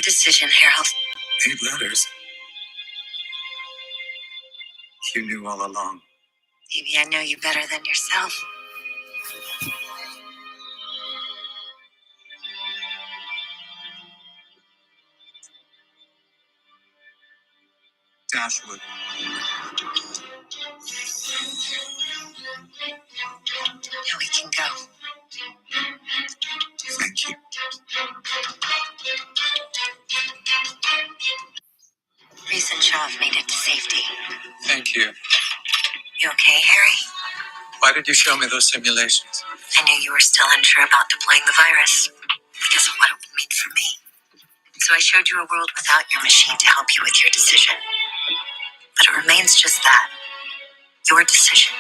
decision, Harold. 8 letters. You knew all along. Maybe I know you better than yourself. Dashwood. Now we can go. Thank you. Reese and Shaw have made it to safety. Thank you. You okay, Harry? Why did you show me those simulations? I knew you were still unsure about deploying the virus because of what it would mean for me. So I showed you a world without your machine to help you with your decision. But it remains just that. Your decision.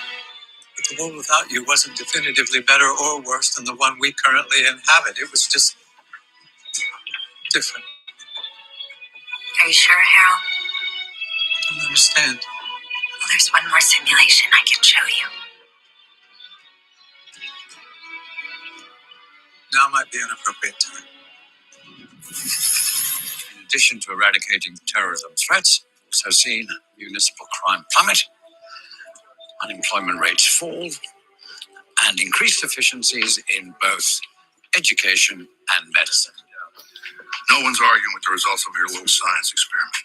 But the world without you wasn't definitively better or worse than the one we currently inhabit. It was just different. Are you sure, Harold? I don't understand. Well, there's one more simulation I can show you. Now might be an appropriate time. In addition to eradicating terrorism threats, we've also seen municipal crime plummet, unemployment rates fall, and increased efficiencies in both education and medicine. No one's arguing with the results of your little science experiment.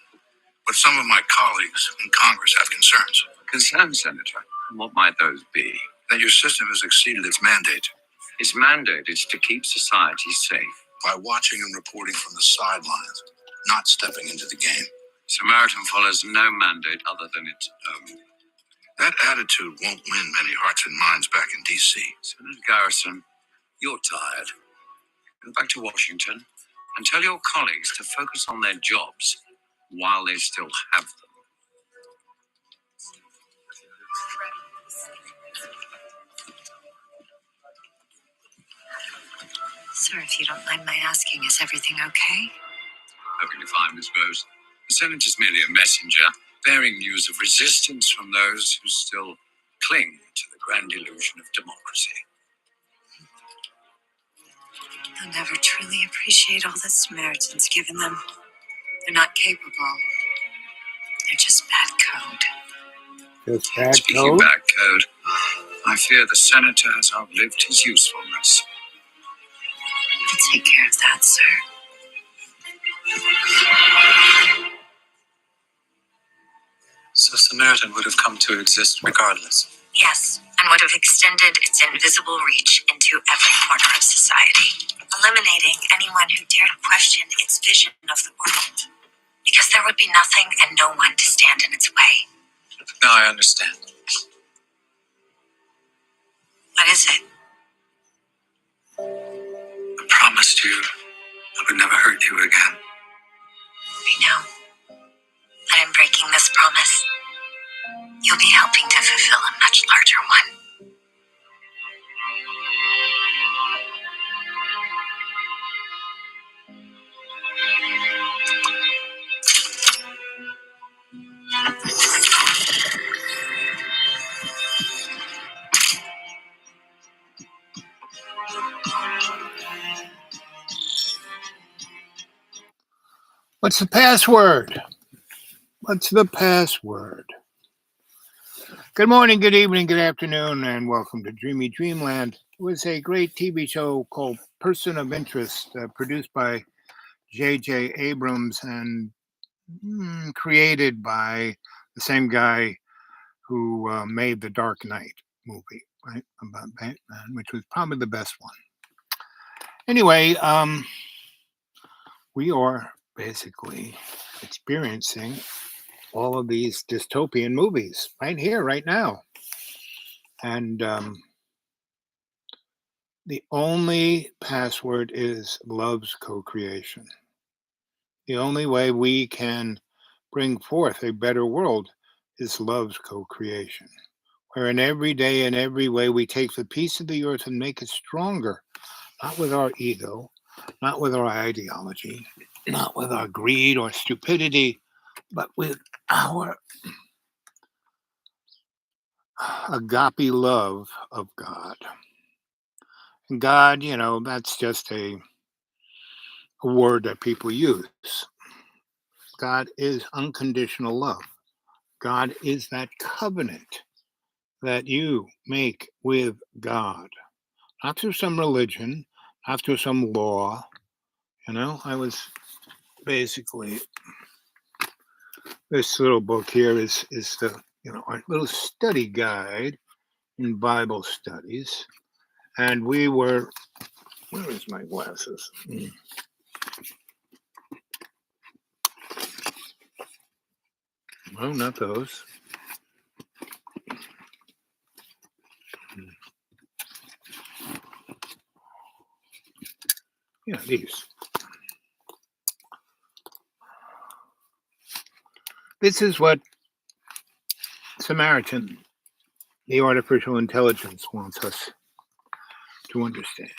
But some of my colleagues in Congress have concerns. Concerns, Senator? What might those be? That your system has exceeded its mandate. Its mandate is to keep society safe. By watching and reporting from the sidelines, not stepping into the game. Samaritan follows no mandate other than its own. That attitude won't win many hearts and minds back in D.C. Senator Garrison, you're tired. Go back to Washington and tell your colleagues to focus on their jobs while they still have them. Sir, if you don't mind my asking, is everything okay? Perfectly fine, Miss Rose. The Senator's merely a messenger, bearing news of resistance from those who still cling to the grand illusion of democracy. They'll never truly appreciate all that Samaritan's given them. They're not capable. They're just bad code. Just bad Speaking code? bad code, I fear the Senator has outlived his usefulness. I'll take care of that, sir. So Samaritan would have come to exist regardless. Yes, and would have extended its invisible reach into every corner of society, eliminating anyone who dared question its vision of the world. Because there would be nothing and no one to stand in its way. Now I understand. What is it? I promised you I would never hurt you again. I know. But in breaking this promise, you'll be helping to fulfill a much larger one. What's the password? What's the password? Good morning, good evening, good afternoon, and welcome to Dreamy Dreamland. It was a great TV show called Person of Interest, produced by J.J. Abrams and created by the same guy who made the Dark Knight movie, right, about Batman, which was probably the best one. Anyway, we are basically experiencing all of these dystopian movies right here, right now. And the only password is love's co-creation. The only way we can bring forth a better world is love's co-creation, where in every day, in every way, we take the piece of the earth and make it stronger, not with our ego, not with our ideology, not with our greed or stupidity, but with our agape love of God. And God, that's just a a word that people use. God is unconditional love. God is that covenant that you make with God, not through some religion, not through some law. I was basically, this little book here is the our little study guide in Bible studies, and we were. Where is my glasses? No, not those. Yeah, these. This is what Samaritan, the artificial intelligence, wants us to understand.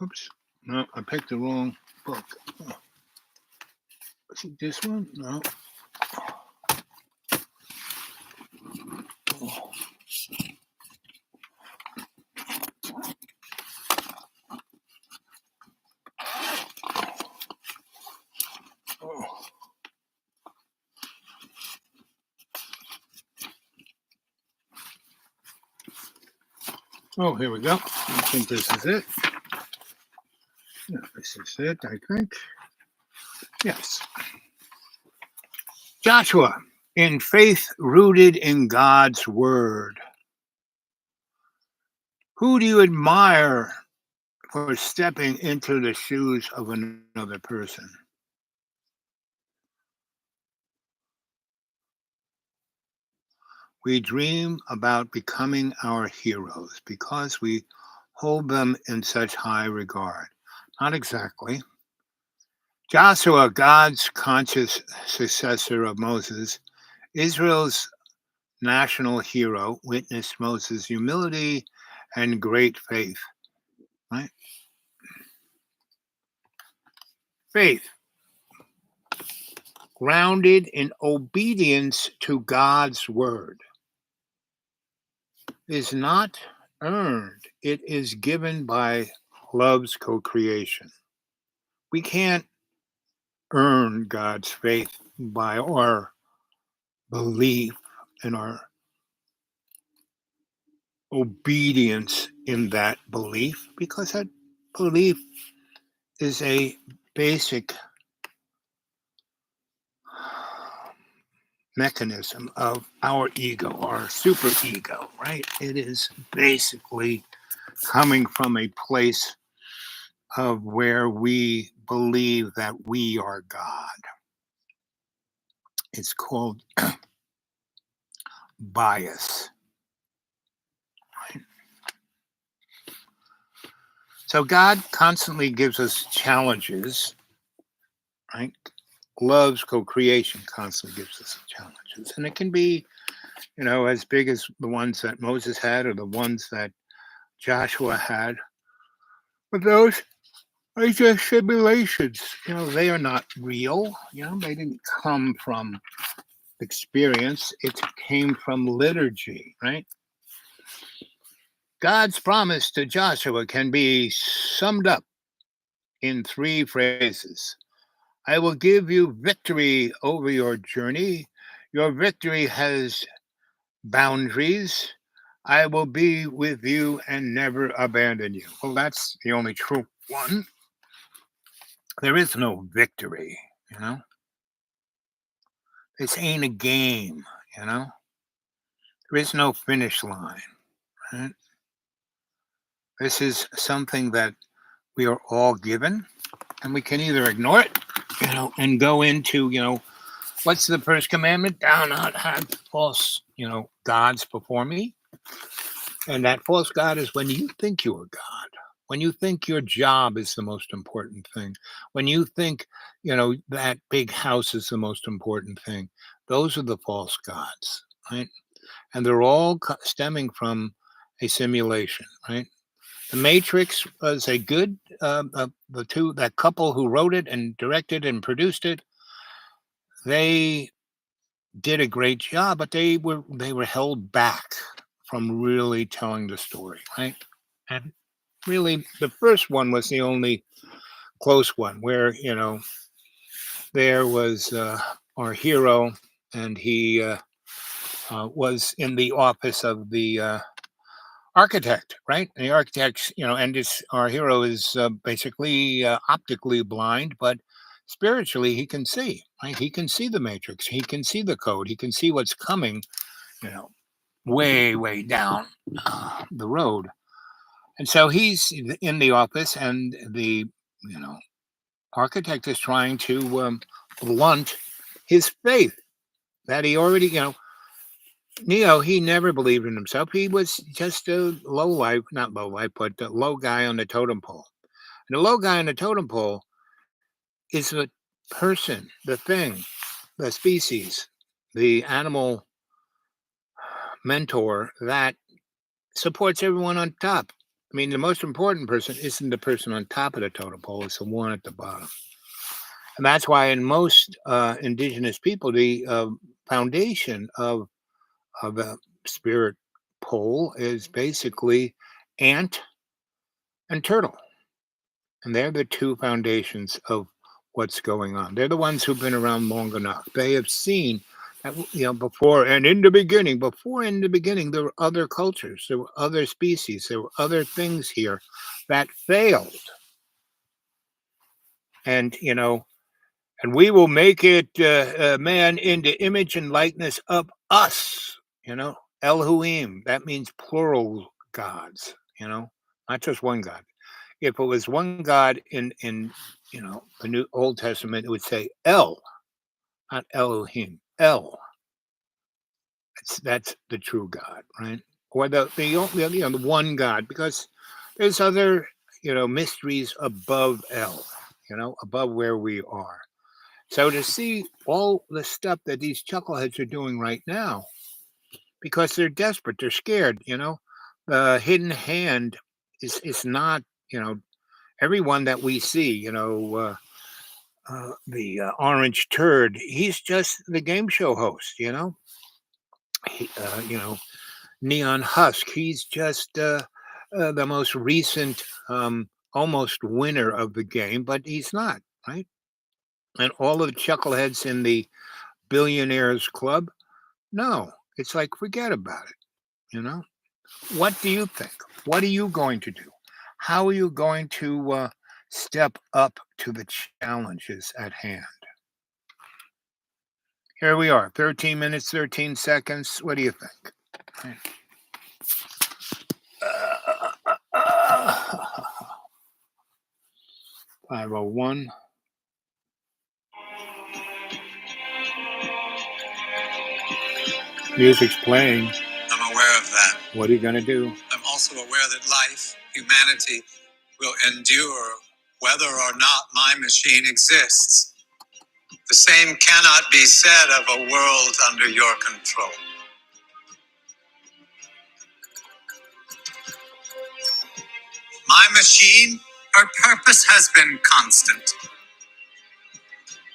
Oops. No, I picked the wrong book. Oh. Is it this one? No. Oh. Oh, here we go. I think this is it. Yeah, this is it, I think. Yes. Joshua, in faith rooted in God's word. Who do you admire for stepping into the shoes of another person? We dream about becoming our heroes because we hold them in such high regard. Not exactly. Joshua, God's conscious successor of Moses, Israel's national hero, witnessed Moses' humility and great faith. Right? Faith, grounded in obedience to God's word, is not earned. It is given by love's co-creation. We can't earn God's faith by our belief and our obedience in that belief, because that belief is a basic mechanism of our ego, our super ego, right? It is basically coming from a place of where we believe that we are God. It's called bias. Right? So God constantly gives us challenges, right? Love's co-creation constantly gives us challenges. And it can be, as big as the ones that Moses had or the ones that Joshua had. But those are just simulations. They are not real. They didn't come from experience. It came from liturgy, right? God's promise to Joshua can be summed up in 3 phrases. I will give you victory over your journey. Your victory has boundaries. I will be with you and never abandon you. Well, that's the only true one. There is no victory, This ain't a game, There is no finish line, right? This is something that we are all given, and we can either ignore it, and go into, what's the first commandment? Thou not have false, gods before me. And that false god is when you think you are God, when you think your job is the most important thing, when you think, that big house is the most important thing. Those are the false gods, right? And they're all stemming from a simulation, right? The Matrix was a good, that couple who wrote it and directed and produced it, they did a great job, but they were held back from really telling the story, right? And really, the first one was the only close one where, there was our hero, and he was in the office of the architect, right? And the architect's, and our hero is basically optically blind, but spiritually he can see, right? He can see the matrix, he can see the code, he can see what's coming, you know, way down the road. And so he's in the office, and the, architect is trying to blunt his faith that he already, Neo, he never believed in himself. He was just a low life, not low life, but a low guy on the totem pole. And the low guy on the totem pole is the person, the thing, the species, the animal mentor that supports everyone on top. I mean, the most important person isn't the person on top of the totem pole, it's the one at the bottom. And that's why in most indigenous people, the foundation of a spirit pole is basically ant and turtle. And they're the two foundations of what's going on. They're the ones who've been around long enough. They have seen that, before and in the beginning, there were other cultures, there were other species, there were other things here that failed. And, and we will make it man in the image and likeness of us, Elohim. That means plural gods, not just one God. If it was one God in the New Old Testament, it would say El, not Elohim. El. That's the true God, right? Or the one God, because there's other mysteries above El, above where we are. So to see all the stuff that these chuckleheads are doing right now, because they're desperate, they're scared, the hidden hand is not, everyone that we see, the orange turd, he's just the game show host, he, Neon Husk, he's just the most recent almost winner of the game, but he's not, right? And all of the chuckleheads in the Billionaires Club, no, it's like, forget about it, What do you think? What are you going to do? How are you going to step up to the challenges at hand? Here we are, 13 minutes, 13 seconds. What do you think? 501. Music's playing. I'm aware of that. What are you going to do? I'm also aware that life, humanity, will endure whether or not my machine exists. The same cannot be said of a world under your control. My machine, her purpose has been constant: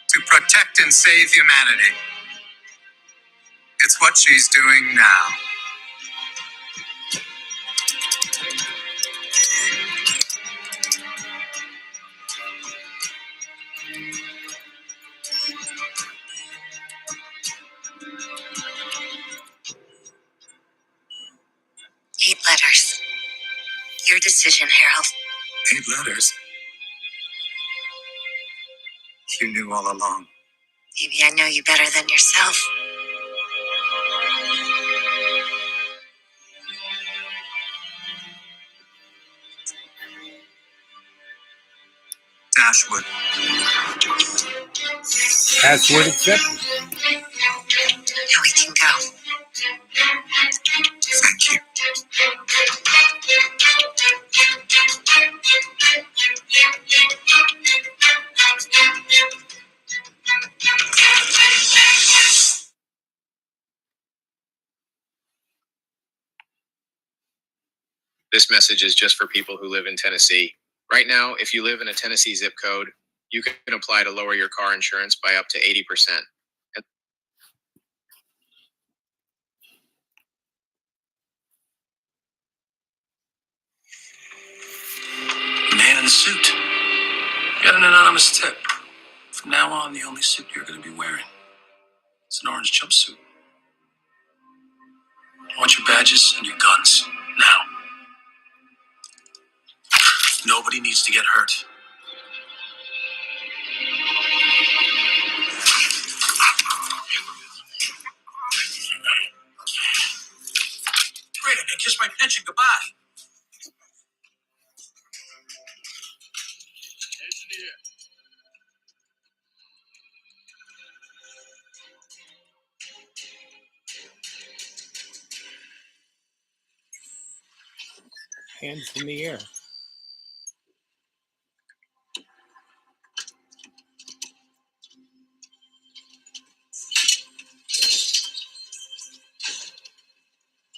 to protect and save humanity. It's what she's doing now. Eight letters. Your decision, Harold. 8 letters. You knew all along. Maybe I know you better than yourself. Dashwood. Password accepted. Now we can go. Thank you. This message is just for people who live in Tennessee. Right now, if you live in a Tennessee zip code, you can apply to lower your car insurance by up to 80%. Man in the suit. Got an anonymous tip. From now on, the only suit you're going to be wearing is an orange jumpsuit. I want your badges and your guns. Now. Nobody needs to get hurt. Great, I can kiss my pension goodbye. Hands in the air.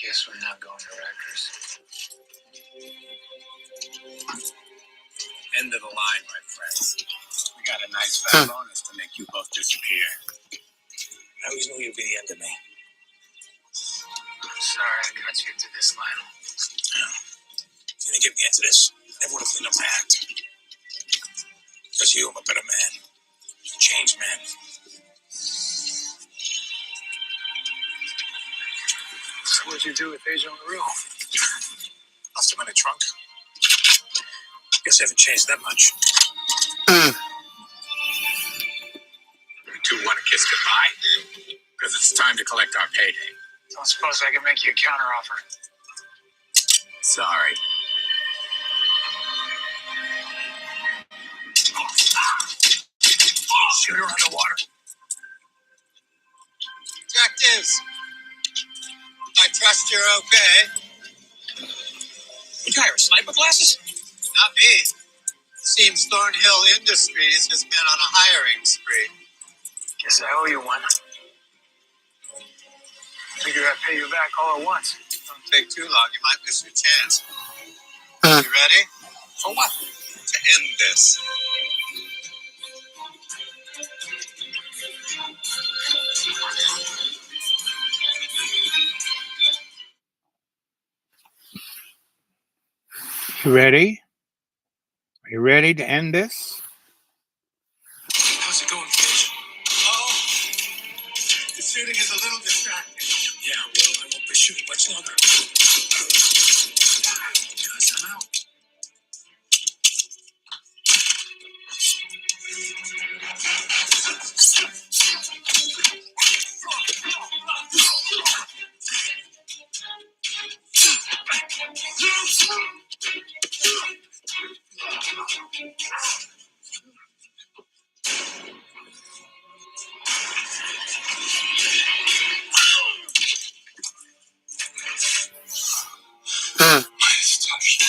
Guess we're not going to Rutgers. End of the line, my friends. We got a nice fat bonus to make you both disappear. I always knew you'd be the end of me. Sorry, I got you into this, Lionel. You didn't get me into this. Never would have cleaned up my act. Because you, I'm a better man. Changed man. So what'd you do with Asia on the roof? Lost him in the trunk. Guess I haven't changed that much. You two want to kiss goodbye? Because it's time to collect our payday. Don't suppose I can make you a counteroffer. Sorry. Shoot her underwater. Detectives, I trust you're okay. You hire sniper glasses? Not me. It seems Thornhill Industries has been on a hiring spree. Guess I owe you one. Figure I'd pay you back all at once. Don't take too long. You might miss your chance. You ready? For what? To end this. You ready? Are you ready to end this? How's it going, Finch? Oh, the shooting is a little distracting. Yeah, well, I won't be shooting much longer. Because I'm out. Mine's touched.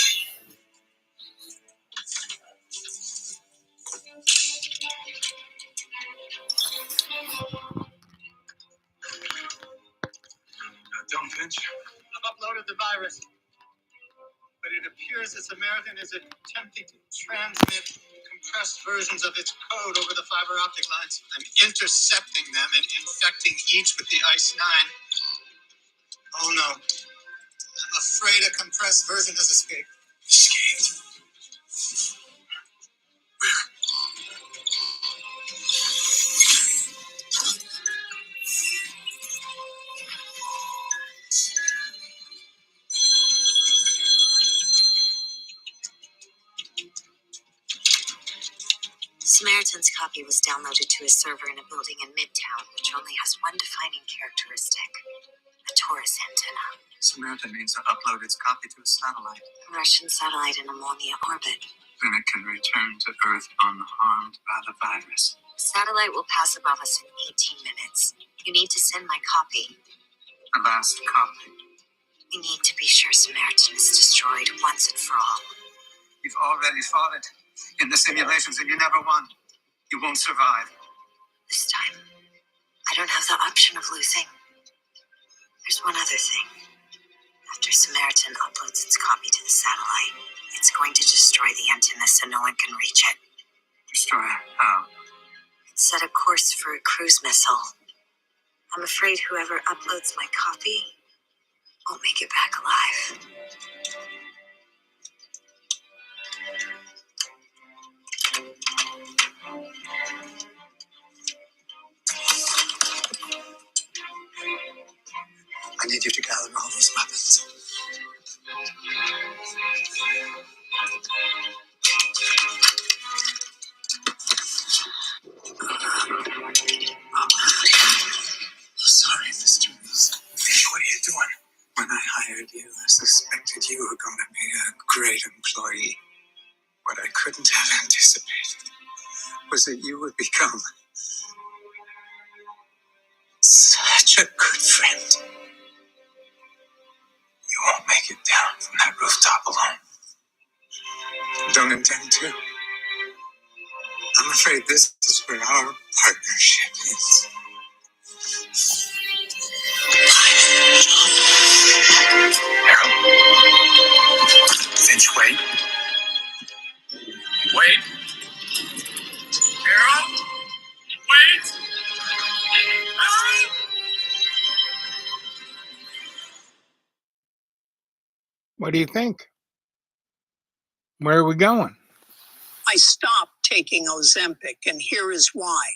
Don't Finch. I've uploaded the virus, but it appears that Samaritan is attempting to transmit compressed versions of its code over the fiber optic lines. I'm intercepting them and infecting each with the ICE-9. Oh no. I'm afraid a compressed version has escaped. Escaped. Samaritan's copy was downloaded to a server in a building in Midtown, which only has one defining characteristic: a torus antenna. Samaritan means to upload its copy to a satellite. A Russian satellite in ammonia orbit. Then it can return to Earth unharmed by the virus. The satellite will pass above us in 18 minutes. You need to send my copy. The last copy. We need to be sure Samaritan is destroyed once and for all. You've already fought it in the simulations and you never won. You won't survive. This time, I don't have the option of losing. There's one other thing. After Samaritan uploads its copy to the satellite, it's going to destroy the antenna so no one can reach it. Destroy how? Set a course for a cruise missile. I'm afraid whoever uploads my copy won't make it back alive. I need you to gather all those weapons. Sorry, Mr. Mills. What are you doing? When I hired you, I suspected you were going to be a great employee. What I couldn't have anticipated was that you would become such a good friend. You won't make it down from that rooftop alone. Don't intend to. I'm afraid this is where our partnership is. Finch, wait. Wait. Harold? Wait. What do you think? Where are we going? I stopped taking Ozempic, and here is why.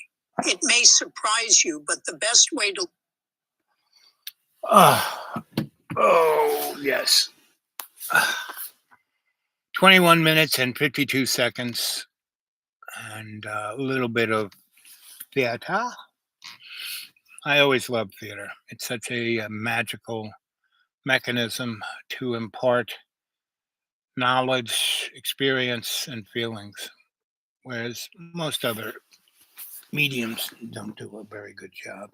It may surprise you, but the best way to... Oh, yes. 21 minutes and 52 seconds. And a little bit of theater. I always love theater. It's such a magical mechanism to impart knowledge, experience, and feelings, whereas most other mediums don't do a very good job.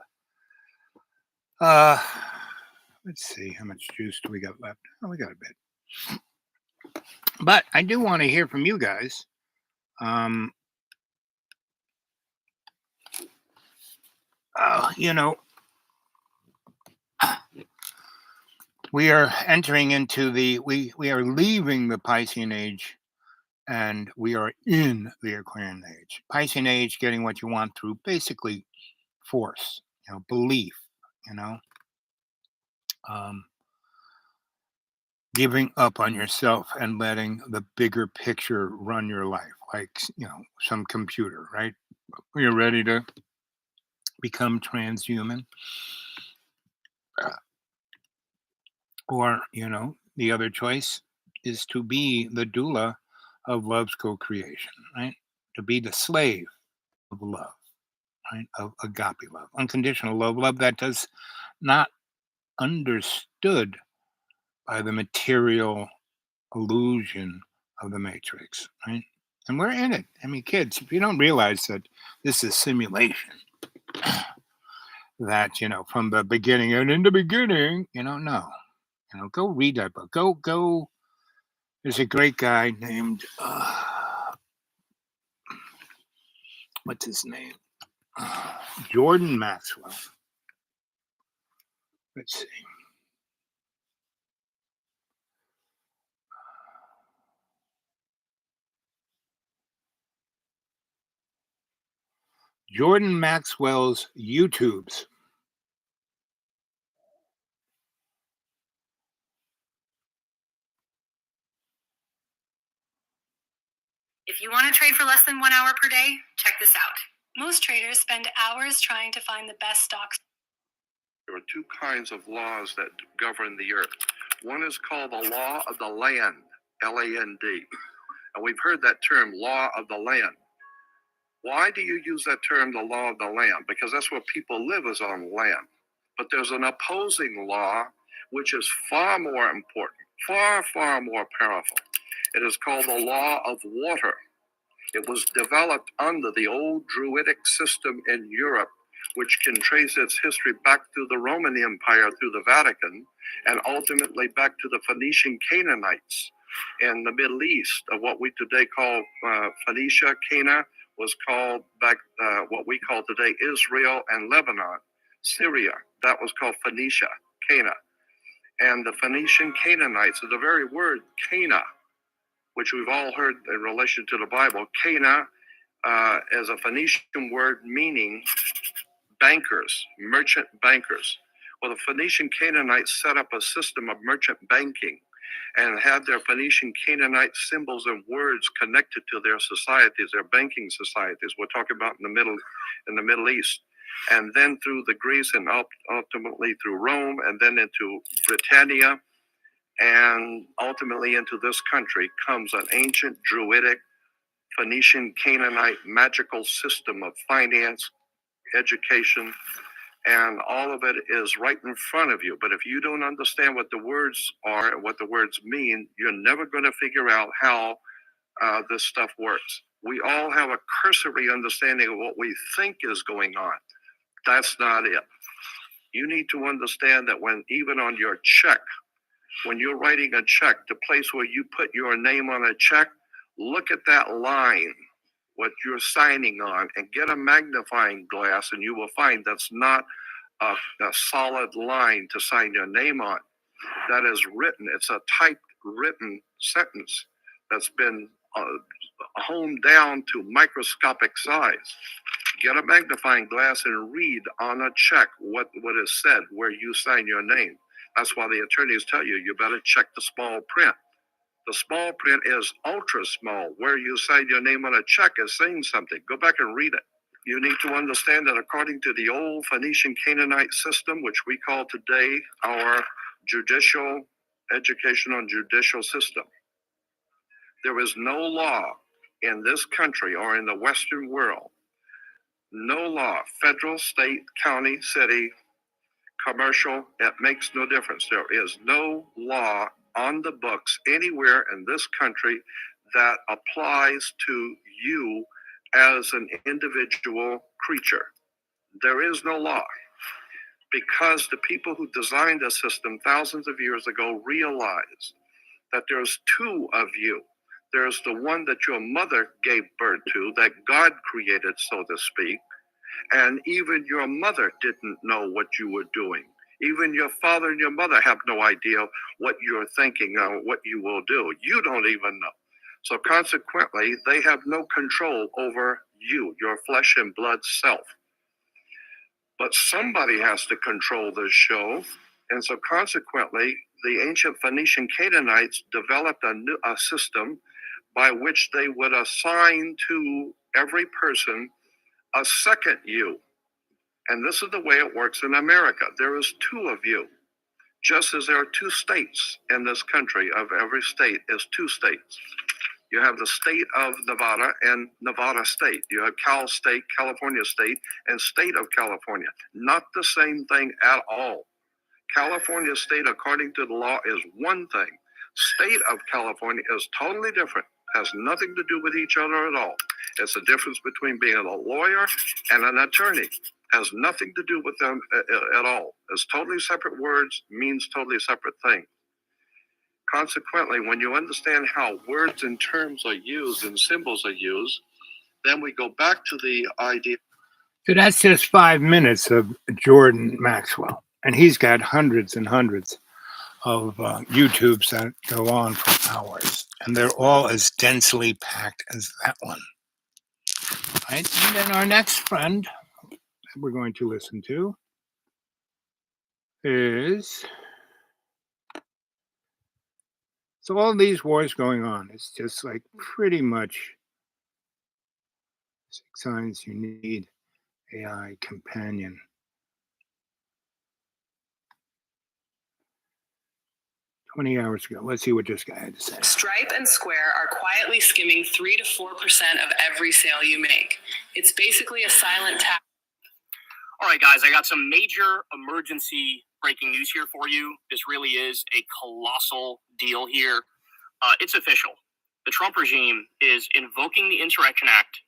Let's see, how much juice do we got left? Oh, we got a bit. But I do want to hear from you guys. We are entering into we are leaving the Piscean age and we are in the Aquarian age. Piscean age, getting what you want through basically force, belief, giving up on yourself and letting the bigger picture run your life, like, some computer, right? You're ready to become transhuman. Or, the other choice is to be the doula of love's co-creation, right? To be the slave of love, right? Of agape love, unconditional love that does not understood by the material illusion of the matrix, right? And we're in it. I mean, kids, if you don't realize that this is simulation, that, from the beginning and in the beginning, no. Go read that book. Go. There's a great guy named, what's his name? Jordan Maxwell. Let's see. Jordan Maxwell's YouTubes. If you want to trade for less than 1 hour per day, check this out. Most traders spend hours trying to find the best stocks. There are two kinds of laws that govern the earth. One is called the law of the land, L-A-N-D. And we've heard that term, law of the land. Why do you use that term, the law of the land? Because that's where people live, is on land. But there's an opposing law, which is far more important, far, far more powerful. It is called the law of water. It was developed under the old Druidic system in Europe, which can trace its history back to the Roman Empire through the Vatican, and ultimately back to the Phoenician Canaanites in the Middle East. Of what we today call Phoenicia, Cana, was called back what we call today Israel and Lebanon. Syria, that was called Phoenicia, Cana. And the Phoenician Canaanites, so the very word Cana, which we've all heard in relation to the Bible, Cana is a Phoenician word meaning bankers, merchant bankers. Well, the Phoenician Canaanites set up a system of merchant banking and had their Phoenician Canaanite symbols and words connected to their societies, their banking societies. We're talking about in the Middle East. And then through the Greece and ultimately through Rome and then into Britannia and ultimately into this country comes an ancient Druidic Phoenician Canaanite magical system of finance, education, and all of it is right in front of you. But if you don't understand what the words are and what the words mean, you're never going to figure out how this stuff works. We all have a cursory understanding of what we think is going on. That's not it. You need to understand that when even on your check, when you're writing a check, the place where you put your name on a check, look at that line, what you're signing on, and get a magnifying glass, and you will find that's not a solid line to sign your name on. That is written. It's a typed written sentence that's been honed down to microscopic size. Get a magnifying glass and read on a check what is said where you sign your name. That's why the attorneys tell you, you better check the small print. The small print is ultra small. Where you sign your name on a check is saying something. Go back and read it. You need to understand that according to the old Phoenician Canaanite system, which we call today our judicial, educational and judicial system, there is no law in this country or in the Western world, no law, federal, state, county, city, commercial, it makes no difference. There is no law on the books anywhere in this country that applies to you as an individual creature. There is no law because the people who designed the system thousands of years ago realized that there's two of you. There's the one that your mother gave birth to, that God created, so to speak. And even your mother didn't know what you were doing. Even your father and your mother have no idea what you're thinking or what you will do. You don't even know. So consequently, they have no control over you, your flesh and blood self. But somebody has to control this show. And so consequently, the ancient Phoenician Canaanites developed a system by which they would assign to every person a second you. And this is the way it works in America. There is two of you. Just as there are two states in this country, of every state is two states. You have the state of Nevada and Nevada State. You have Cal State, California State, and State of California. Not the same thing at all. California State, according to the law, is one thing. State of California is totally different. Has nothing to do with each other at all. It's the difference between being a lawyer and an attorney. Has nothing to do with them at all. It's totally separate words, means totally separate things. Consequently, when you understand how words and terms are used and symbols are used, then we go back to the idea. So that's just 5 minutes of Jordan Maxwell. And he's got hundreds and hundreds of YouTubes that go on for hours. And they're all as densely packed as that one. Right? And then our next friend that we're going to listen to is... So all these wars going on, it's just like pretty much 6 signs you need AI companion. "20 hours ago. Let's see what this guy had to say. Stripe and Square are quietly skimming 3 to 4% of every sale you make. It's basically a silent tax. All right, guys, I got some major emergency breaking news here for you. This really is a colossal deal here. It's official. The Trump regime is invoking the Insurrection Act,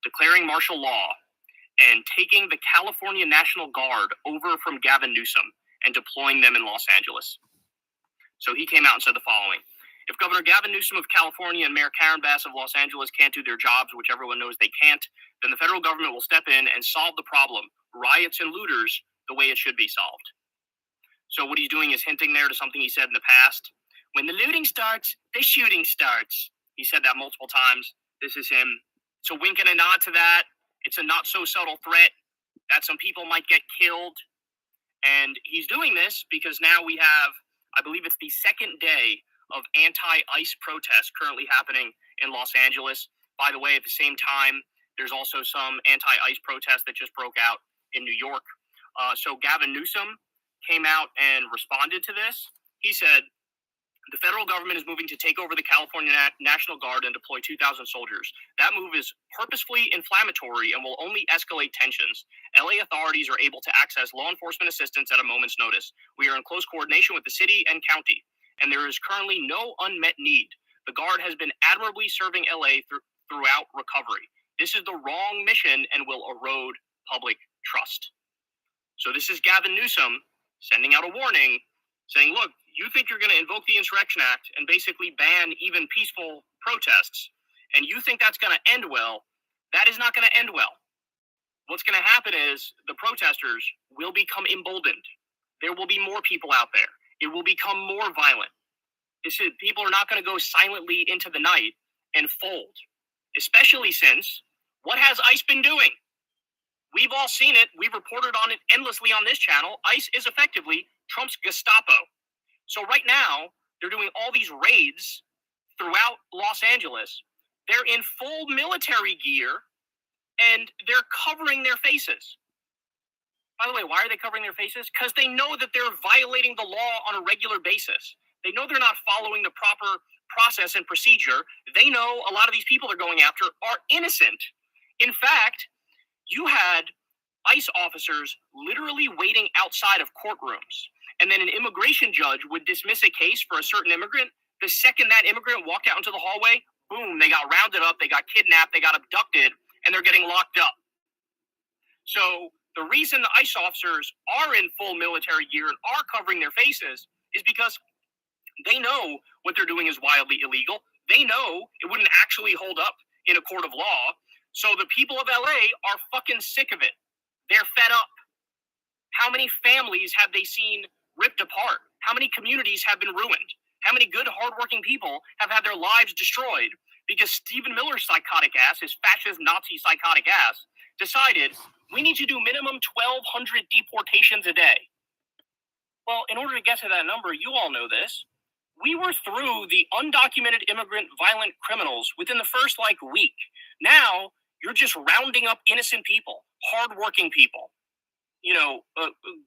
declaring martial law, and taking the California National Guard over from Gavin Newsom and deploying them in Los Angeles. So he came out and said the following: if Governor Gavin Newsom of California and Mayor Karen Bass of Los Angeles can't do their jobs, which everyone knows they can't, then the federal government will step in and solve the problem, riots and looters, the way it should be solved. So what he's doing is hinting there to something he said in the past. When the looting starts, the shooting starts. He said that multiple times. This is him. It's a wink and a nod to that. It's a not so subtle threat that some people might get killed. And he's doing this because now we have, I believe it's the second day of anti-ICE protests currently happening in Los Angeles. By the way, at the same time, there's also some anti-ICE protests that just broke out in New York. So Gavin Newsom came out and responded to this. He said, the federal government is moving to take over the California National Guard and deploy 2,000 soldiers. That move is purposefully inflammatory and will only escalate tensions. LA authorities are able to access law enforcement assistance at a moment's notice. We are in close coordination with the city and county, and there is currently no unmet need. The Guard has been admirably serving LA throughout recovery. This is the wrong mission and will erode public trust. So this is Gavin Newsom sending out a warning saying, look, you think you're going to invoke the Insurrection Act and basically ban even peaceful protests, and you think that's going to end well. That is not going to end well. What's going to happen is the protesters will become emboldened. There will be more people out there. It will become more violent. People are not going to go silently into the night and fold, especially since what has ICE been doing? We've all seen it. We've reported on it endlessly on this channel. ICE is effectively Trump's Gestapo. So right now, they're doing all these raids throughout Los Angeles. They're in full military gear, and they're covering their faces. By the way, why are they covering their faces? Because they know that they're violating the law on a regular basis. They know they're not following the proper process and procedure. They know a lot of these people they're going after are innocent. In fact, you had ICE officers literally waiting outside of courtrooms. And then an immigration judge would dismiss a case for a certain immigrant. The second that immigrant walked out into the hallway, boom, they got rounded up, they got kidnapped, they got abducted, and they're getting locked up. So the reason the ICE officers are in full military gear and are covering their faces is because they know what they're doing is wildly illegal. They know it wouldn't actually hold up in a court of law. So the people of LA are fucking sick of it. They're fed up. How many families have they seen ripped apart? How many communities have been ruined? How many good, hardworking people have had their lives destroyed because Stephen Miller's psychotic ass, his fascist Nazi psychotic ass, decided we need to do minimum 1,200 deportations a day. Well, in order to get to that number, you all know this. We were through the undocumented immigrant violent criminals within the first week. Now you're just rounding up innocent people, hardworking people,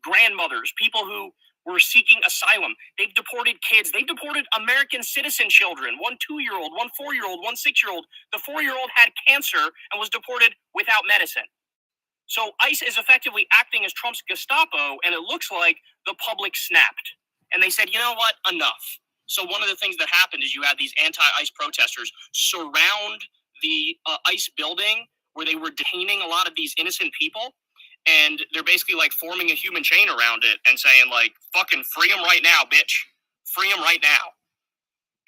grandmothers, people who were seeking asylum. They've deported kids. They've deported American citizen children, one 2-year-old, one 4-year-old, one 6-year-old. The 4-year-old had cancer and was deported without medicine. So ICE is effectively acting as Trump's Gestapo, and it looks like the public snapped. And they said, you know what, enough. So one of the things that happened is you had these anti-ICE protesters surround the ICE building where they were detaining a lot of these innocent people. And they're basically forming a human chain around it and saying fucking free them right now, bitch. Free them right now.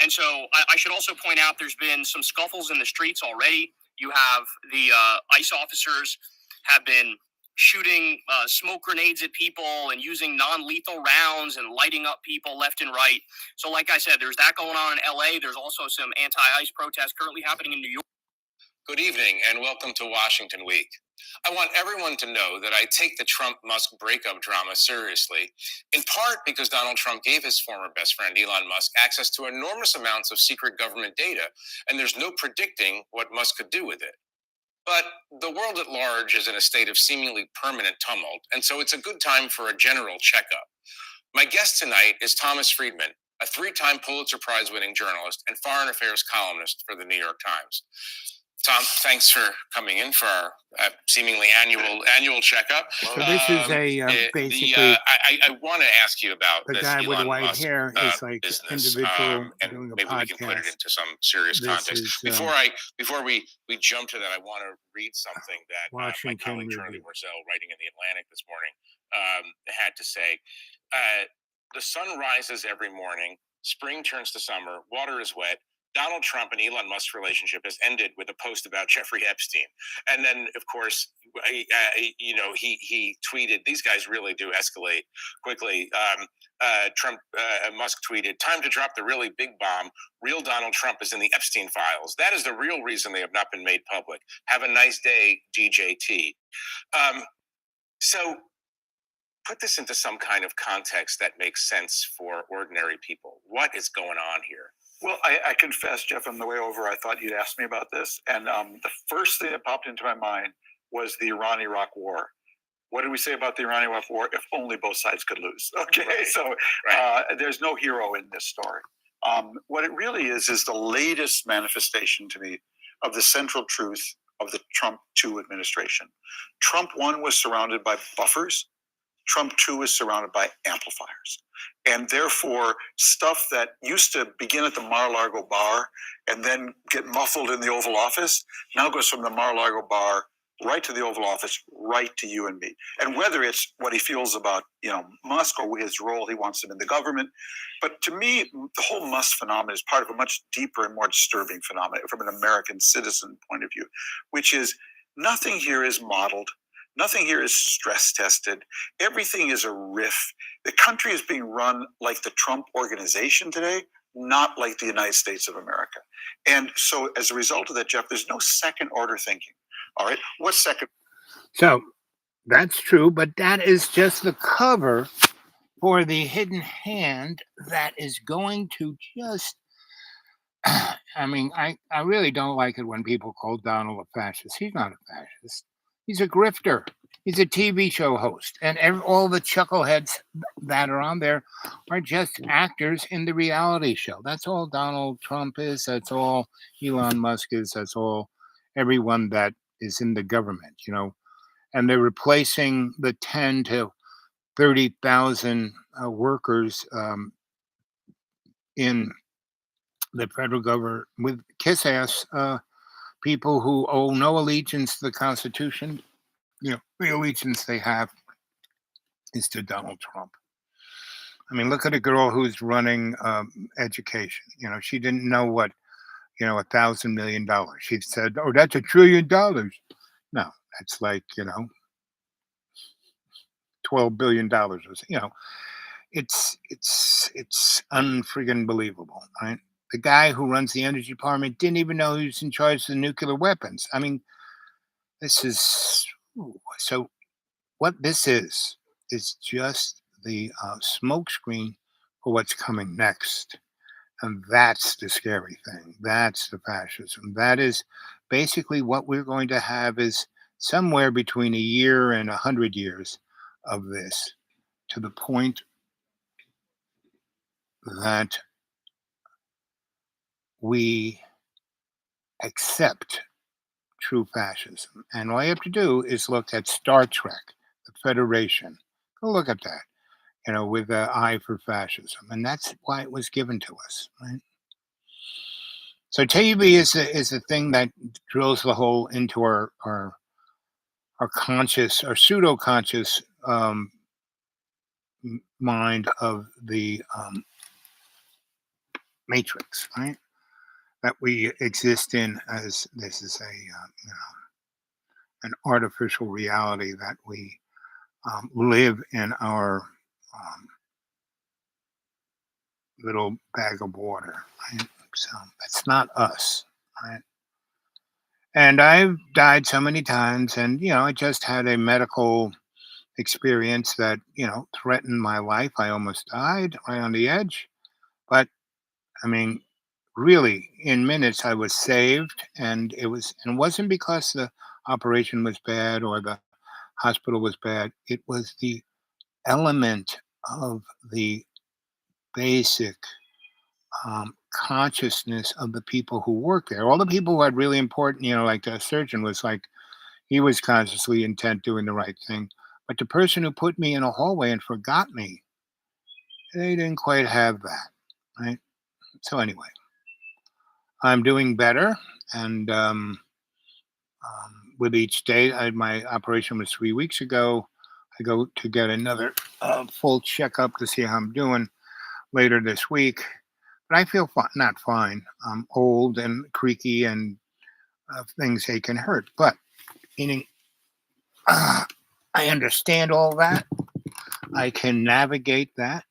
And so I should also point out there's been some scuffles in the streets already. You have the ICE officers have been shooting smoke grenades at people and using non-lethal rounds and lighting up people left and right. So like I said, there's that going on in LA. There's also some anti-ICE protests currently happening in New York. Good evening and welcome to Washington Week. I want everyone to know that I take the Trump-Musk breakup drama seriously, in part because Donald Trump gave his former best friend Elon Musk access to enormous amounts of secret government data, and there's no predicting what Musk could do with it. But the world at large is in a state of seemingly permanent tumult, and so it's a good time for a general checkup. My guest tonight is Thomas Friedman, a 3-time Pulitzer Prize-winning journalist and foreign affairs columnist for the New York Times. Tom, thanks for coming in for our seemingly annual checkup. So this is basically. I want to ask you about the this guy Elon with the white Musk, hair is business, individual and doing a maybe podcast. we can put it into some serious context. Before we jump to that, I want to read something that my colleague Charlie Warzel, writing in the Atlantic this morning, had to say. The sun rises every morning. Spring turns to summer. Water is wet. Donald Trump and Elon Musk's relationship has ended with a post about Jeffrey Epstein, and then, of course, he tweeted. These guys really do escalate quickly. Musk tweeted, "Time to drop the really big bomb. Real Donald Trump is in the Epstein files. That is the real reason they have not been made public. Have a nice day, DJT." So put this into some kind of context that makes sense for ordinary people. What is going on here? Well, I confess, Jeff, on the way over, I thought you'd ask me about this. And the first thing that popped into my mind was the Iran-Iraq war. What did we say about the Iran-Iraq war? If only both sides could lose. Okay, right. So there's no hero in this story. What it really is the latest manifestation to me of the central truth of the Trump 2 administration. Trump 1 was surrounded by buffers. Trump 2 is surrounded by amplifiers. And therefore, stuff that used to begin at the Mar-a-Lago bar and then get muffled in the Oval Office now goes from the Mar-a-Lago bar right to the Oval Office, right to you and me. And whether it's what he feels about, Musk or his role, he wants him in the government. But to me, the whole Musk phenomenon is part of a much deeper and more disturbing phenomenon from an American citizen point of view, which is nothing here is modeled. Nothing here is stress tested. Everything is a riff. The country is being run like the Trump organization today, not like the United States of America. And so as a result of that, Jeff, there's no second order thinking. All right. What's second? So that's true, but that is just the cover for the hidden hand that is going to just, I mean, I really don't like it when people call Donald a fascist. He's not a fascist. He's a grifter. He's a TV show host. And all the chuckleheads that are on there are just actors in the reality show. That's all Donald Trump is. That's all Elon Musk is. That's all everyone that is in the government, And they're replacing the 10 to 30,000 workers in the federal government with kiss-ass people who owe no allegiance to the Constitution. The allegiance they have is to Donald Trump. I mean, look at a girl who's running education. She didn't know what, $1,000 million. She said, "Oh, that's $1 trillion." No, that's like, $12 billion. It's unfriggin' believable, right? The guy who runs the energy department didn't even know he was in charge of the nuclear weapons. I mean, this is so. What this is just the smokescreen for what's coming next, and that's the scary thing. That's the fascism. That is basically what we're going to have is somewhere between a year and 100 years of this, to the point that we accept true fascism. And all you have to do is look at Star Trek, the Federation. Go look at that, with the eye for fascism. And that's why it was given to us, right? So TV is the thing that drills the hole into our conscious or pseudo-conscious mind of the matrix, right? That we exist in, as this is an artificial reality that we live in our little bag of water, right? So that's not us, right? And I've died so many times, and I just had a medical experience that threatened my life. I almost died right on the edge, but I mean, really, in minutes, I was saved, and it wasn't because the operation was bad or the hospital was bad. It was the element of the basic consciousness of the people who work there. All the people who had really important, like the surgeon was like, he was consciously intent doing the right thing. But the person who put me in a hallway and forgot me, they didn't quite have that, right? So anyway, I'm doing better, and with each day, my operation was 3 weeks ago. I go to get another full checkup to see how I'm doing later this week. but I feel not fine. I'm old and creaky, and things ache and hurt. But meaning, I understand all that. I can navigate that,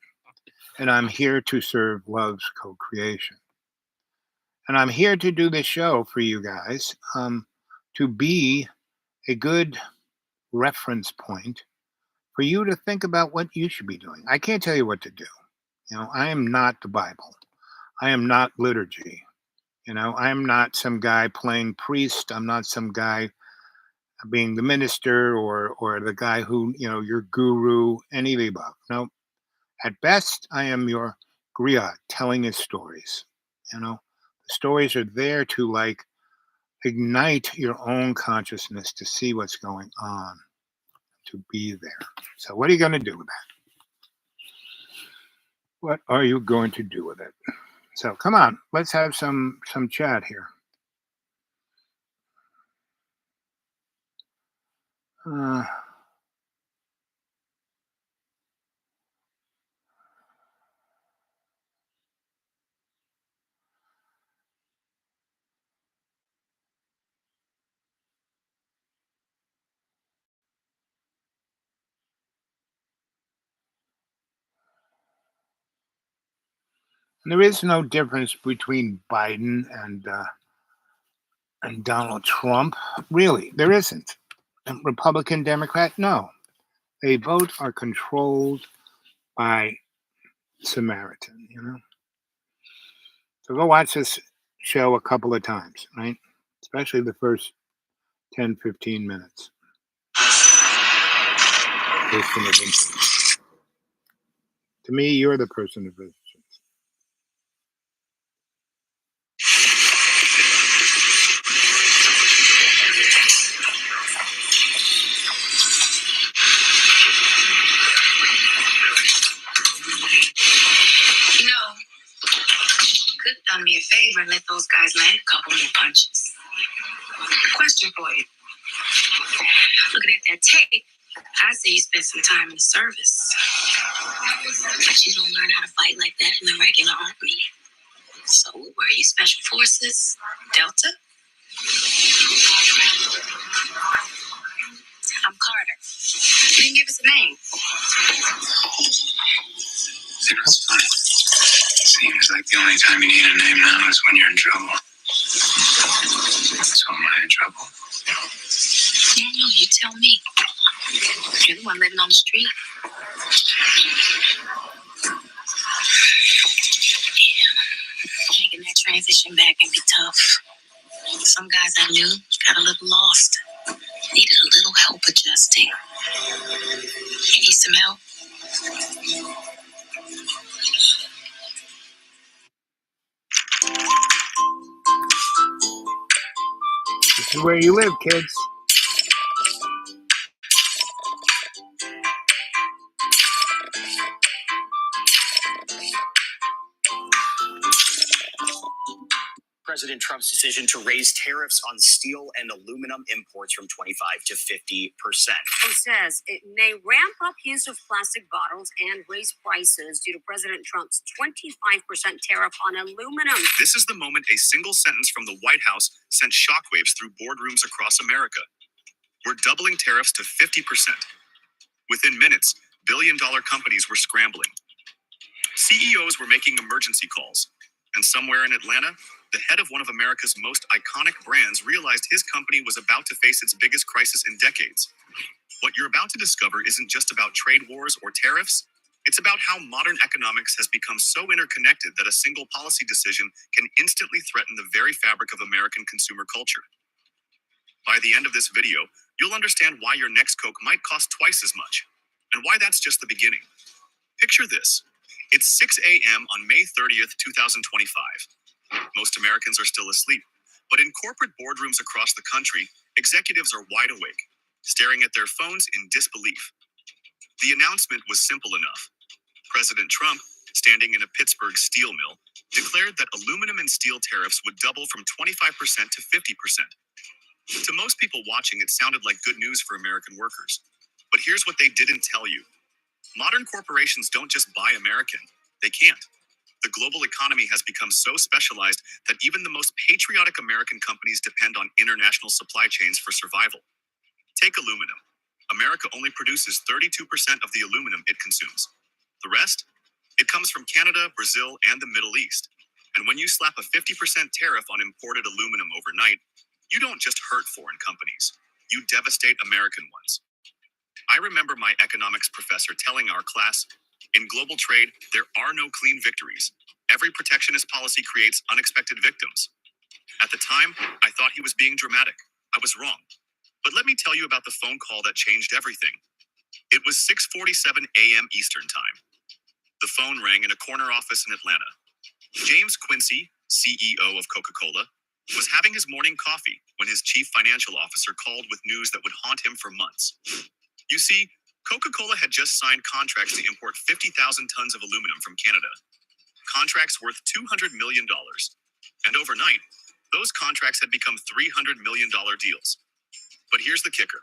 and I'm here to serve love's co-creation. And I'm here to do this show for you guys, to be a good reference point for you to think about what you should be doing. I can't tell you what to do. I am not the Bible. I am not liturgy. I am not some guy playing priest. I'm not some guy being the minister or the guy who, your guru, any of the above. No. At best, I am your griot telling his stories. The stories are there to ignite your own consciousness to see what's going on, to be there. So what are you going to do with that? What are you going to do with it? So come on, let's have some chat here. There is no difference between Biden and Donald Trump. Really, there isn't. And Republican, Democrat, no. They both are controlled by Samaritan, So go watch this show a couple of times, right? Especially the first 10, 15 minutes. Person of interest. To me, you're the person of interest. Could done me a favor and let those guys land a couple more punches. Question for you. Looking at that tape, I say you spent some time in the service. But you don't learn how to fight like that in the regular army. So what were you, Special Forces? Delta? I'm Carter. You didn't give us a name. It's funny. Seems like the only time you need a name now is when you're in trouble. So am I in trouble? No, you tell me. You're the one living on the street. Yeah, making that transition back can be tough. Some guys I knew got a little lost. Needed a little help adjusting. You need some help? This is where you live, kids. President Trump's decision to raise tariffs on steel and aluminum imports from 25 to 50%. He says it may ramp up use of plastic bottles and raise prices due to President Trump's 25% tariff on aluminum. This is the moment a single sentence from the White House sent shockwaves through boardrooms across America. We're doubling tariffs to 50%. Within minutes, billion-dollar companies were scrambling. CEOs were making emergency calls. And somewhere in Atlanta, the head of one of America's most iconic brands realized his company was about to face its biggest crisis in decades. What you're about to discover isn't just about trade wars or tariffs. It's about how modern economics has become so interconnected that a single policy decision can instantly threaten the very fabric of American consumer culture. By the end of this video, you'll understand why your next Coke might cost twice as much, and why that's just the beginning. Picture this. It's 6 a.m. on May 30th, 2025. Most Americans are still asleep, but in corporate boardrooms across the country, executives are wide awake, staring at their phones in disbelief. The announcement was simple enough. President Trump, standing in a Pittsburgh steel mill, declared that aluminum and steel tariffs would double from 25% to 50%. To most people watching, it sounded like good news for American workers. But here's what they didn't tell you. Modern corporations don't just buy American. They can't. The global economy has become so specialized that even the most patriotic American companies depend on international supply chains for survival. Take aluminum. America only produces 32% of the aluminum it consumes. The rest? It comes from Canada, Brazil, and the Middle East. And when you slap a 50% tariff on imported aluminum overnight, you don't just hurt foreign companies, you devastate American ones. I remember my economics professor telling our class, in global trade, there are no clean victories. Every protectionist policy creates unexpected victims. At the time, I thought he was being dramatic. I was wrong. But let me tell you about the phone call that changed everything. It was 6:47 a.m. Eastern Time. The phone rang in a corner office in Atlanta. James Quincy, CEO of Coca-Cola, was having his morning coffee when his chief financial officer called with news that would haunt him for months. You see, Coca-Cola had just signed contracts to import 50,000 tons of aluminum from Canada. Contracts worth $200 million. And overnight, those contracts had become $300 million deals. But here's the kicker.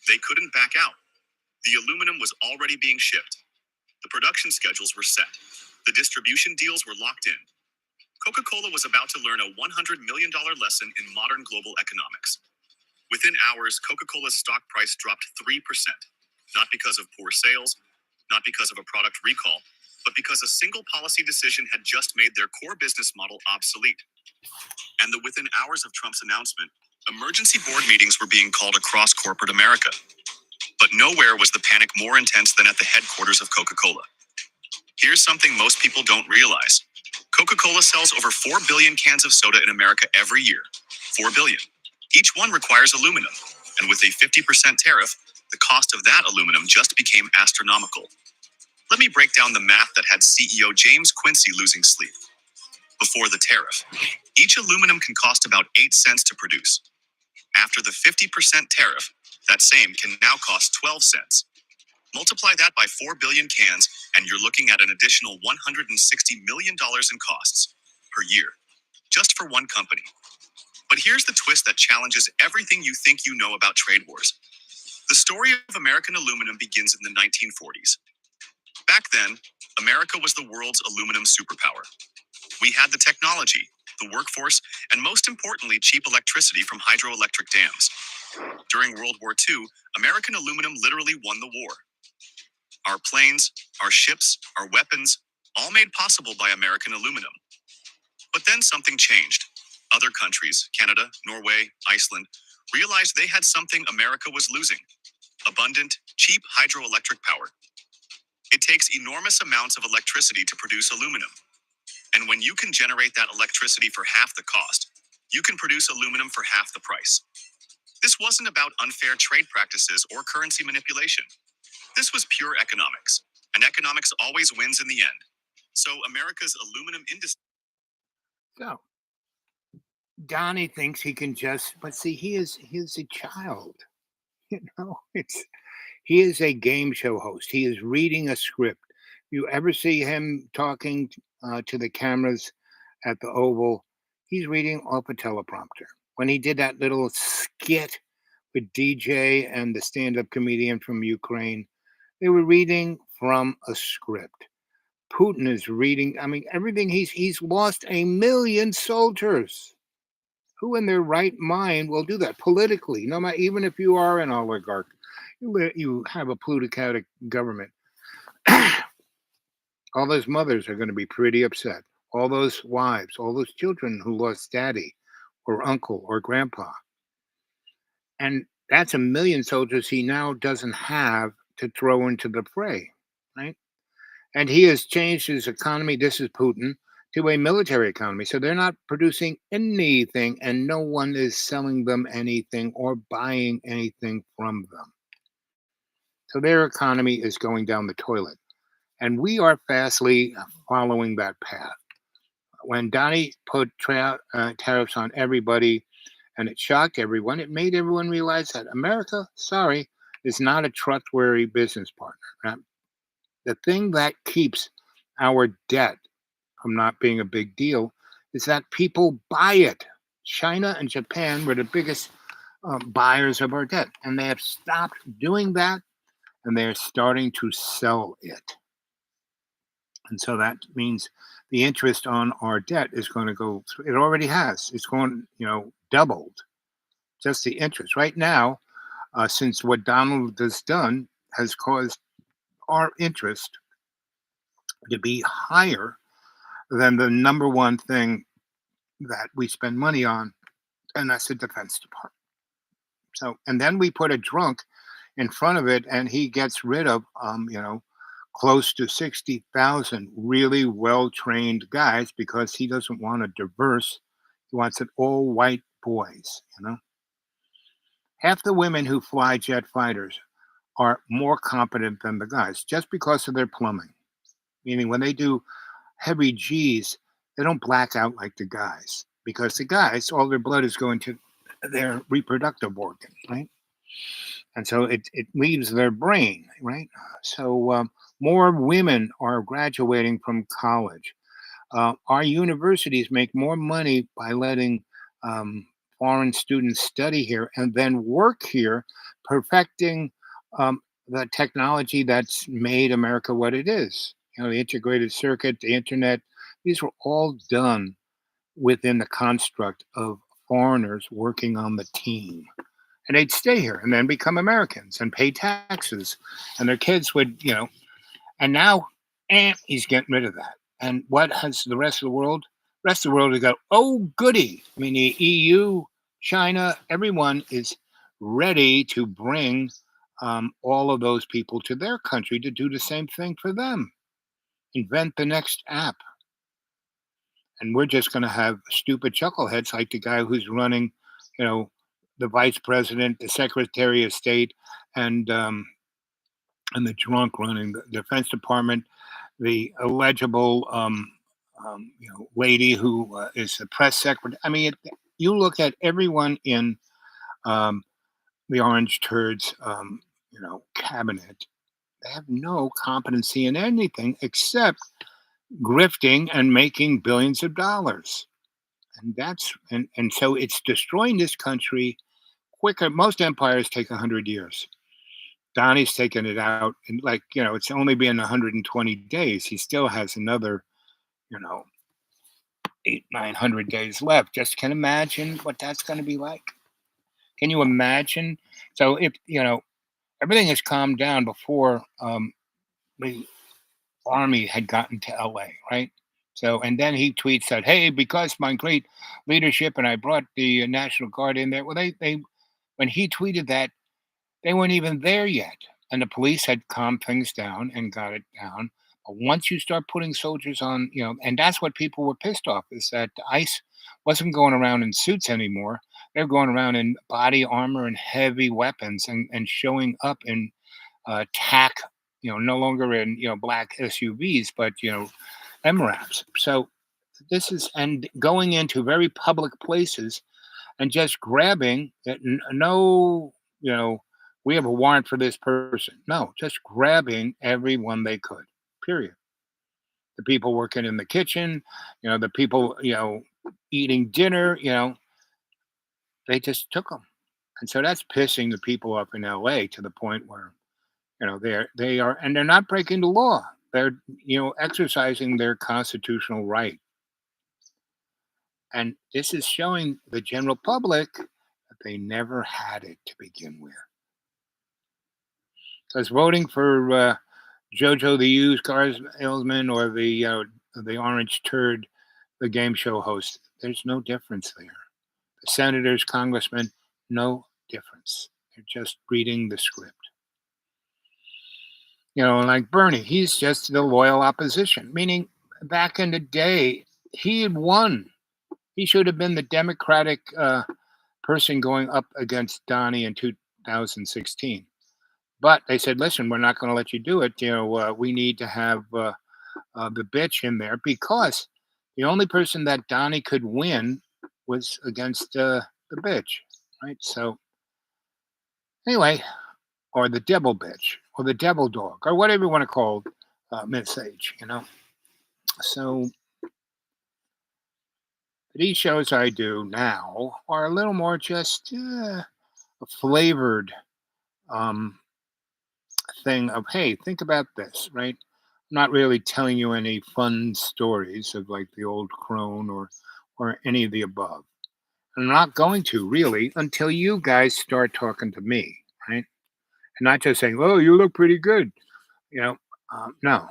They couldn't back out. The aluminum was already being shipped. The production schedules were set. The distribution deals were locked in. Coca-Cola was about to learn a $100 million lesson in modern global economics. Within hours, Coca-Cola's stock price dropped 3%. Not because of poor sales, not because of a product recall, but because a single policy decision had just made their core business model obsolete. And within hours of Trump's announcement, emergency board meetings were being called across corporate America. But nowhere was the panic more intense than at the headquarters of Coca-Cola. Here's something most people don't realize. Coca-Cola sells over 4 billion cans of soda in America every year. 4 billion. Each one requires aluminum. And with a 50% tariff, the cost of that aluminum just became astronomical. Let me break down the math that had CEO James Quincy losing sleep. Before the tariff, each aluminum can cost about 8 cents to produce. After the 50% tariff, that same can now cost 12 cents. Multiply that by 4 billion cans, and you're looking at an additional $160 million in costs per year, just for one company. But here's the twist that challenges everything you think you know about trade wars. The story of American aluminum begins in the 1940s. Back then, America was the world's aluminum superpower. We had the technology, the workforce, and most importantly, cheap electricity from hydroelectric dams. During World War II, American aluminum literally won the war. Our planes, our ships, our weapons, all made possible by American aluminum. But then something changed. Other countries, Canada, Norway, Iceland, realized they had something America was losing: abundant, cheap hydroelectric power. It takes enormous amounts of electricity to produce aluminum. And when you can generate that electricity for half the cost, you can produce aluminum for half the price. This wasn't about unfair trade practices or currency manipulation. This was pure economics, and economics always wins in the end. So America's aluminum industry. So Donnie thinks he can but see, he is a child. He is a game show host. He is reading a script. You ever see him talking to the cameras at the Oval? He's reading off a teleprompter. When he did that little skit with DJ and the stand-up comedian from Ukraine, they were reading from a script. Putin is reading, everything. He's lost 1 million soldiers. Who in their right mind will do that politically? No matter, even if you are an oligarch, you have a plutocratic government. All those mothers are going to be pretty upset. All those wives, all those children who lost daddy or uncle or grandpa. And that's 1 million soldiers he now doesn't have to throw into the fray, right? And he has changed his economy, this is Putin, to a military economy. So they're not producing anything, and no one is selling them anything or buying anything from them. So their economy is going down the toilet. And we are fastly following that path. When Donnie put tariffs on everybody, and it shocked everyone, it made everyone realize that America, is not a trustworthy business partner. Right? The thing that keeps our debt from not being a big deal is that people buy it. China and Japan were the biggest buyers of our debt, and they have stopped doing that, and they're starting to sell it. And so that means the interest on our debt is going to go through. It already has. It's going, doubled. Just the interest. Right now, since what Donald has done has caused our interest to be higher than the number one thing that we spend money on, and that's the Defense Department. So, and then we put a drunk in front of it, and he gets rid of, close to 60,000 really well trained guys because he doesn't want a diverse, he wants it all white boys, Half the women who fly jet fighters are more competent than the guys just because of their plumbing. Meaning when they do heavy G's, they don't black out like the guys because the guys, all their blood is going to their reproductive organ, right? And so it leaves their brain, right? So more women are graduating from college. Our universities make more money by letting foreign students study here and then work here, perfecting the technology that's made America what it is. The integrated circuit, the internet, these were all done within the construct of foreigners working on the team. And they'd stay here and then become Americans and pay taxes. And their kids would, and now he's getting rid of that. And what has the rest of the world? The rest of the world has got, oh, goody. I mean, the EU, China, everyone is ready to bring all of those people to their country to do the same thing for them. Invent the next app. And we're just going to have stupid chuckleheads like the guy who's running, the vice president, the secretary of state, and the drunk running the Defense Department, the illegible, lady who is the press secretary. I mean, you look at everyone in the orange turds, cabinet. They have no competency in anything except grifting and making billions of dollars. And so it's destroying this country quicker. Most empires take 100 years. Donnie's taken it out, and it's only been 120 days. He still has another, 800-900 days left. Just can imagine what that's going to be like. Can you imagine? So if everything has calmed down before the army had gotten to LA, right? So, and then he tweets that, hey, because my great leadership and I brought the National Guard in there. Well, they when he tweeted that, they weren't even there yet. And the police had calmed things down and got it down. But once you start putting soldiers on, and that's what people were pissed off, is that ICE wasn't going around in suits anymore. They're going around in body armor and heavy weapons and showing up in TAC, no longer in, black SUVs, but, MRAPs. So this is, and going into very public places and just grabbing it. No, we have a warrant for this person. No, just grabbing everyone they could, period. The people working in the kitchen, the people, eating dinner, they just took them. And so that's pissing the people up in LA to the point where, they are, and they're not breaking the law. They're, exercising their constitutional right. And this is showing the general public that they never had it to begin with. Because voting for JoJo the used car salesman or the orange turd, the game show host, there's no difference there. The senators, congressmen, no difference. They're just reading the script. Like Bernie, he's just the loyal opposition, meaning back in the day, he had won. He should have been the Democratic person going up against Donnie in 2016. But they said, listen, we're not going to let you do it. We need to have the bitch in there because the only person that Donnie could win was against the bitch, right? So anyway, or the devil bitch, or the devil dog, or whatever you want to call Miss H, So these shows I do now are a little more just a flavored thing of, hey, think about this, right? not really telling you any fun stories of like the old crone or any of the above. I'm not going to really until you guys start talking to me, right? And not just saying, "Oh, you look pretty good," you know. No,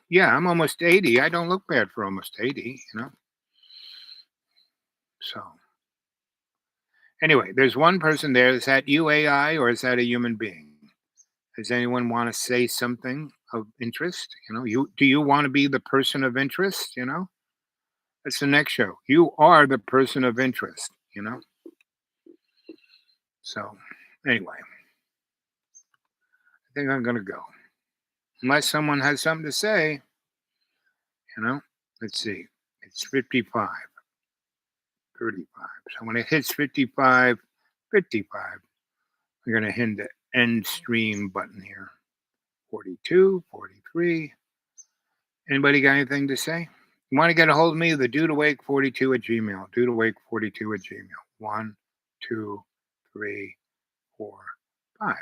yeah, I'm almost 80. I don't look bad for almost 80, So anyway, there's one person there. Is that you, AI, or is that a human being? Does anyone want to say something of interest? Do you want to be the person of interest? That's the next show. You are the person of interest. So anyway, I think I'm gonna go. Unless someone has something to say, let's see. It's 55, 35. So when it hits 55, we're gonna hit the end stream button here. 42, 43. Anybody got anything to say? You want to get a hold of me? The dudeawake42 at Gmail. Dudeawake42 at Gmail. 1, 2, 3, 4, 5.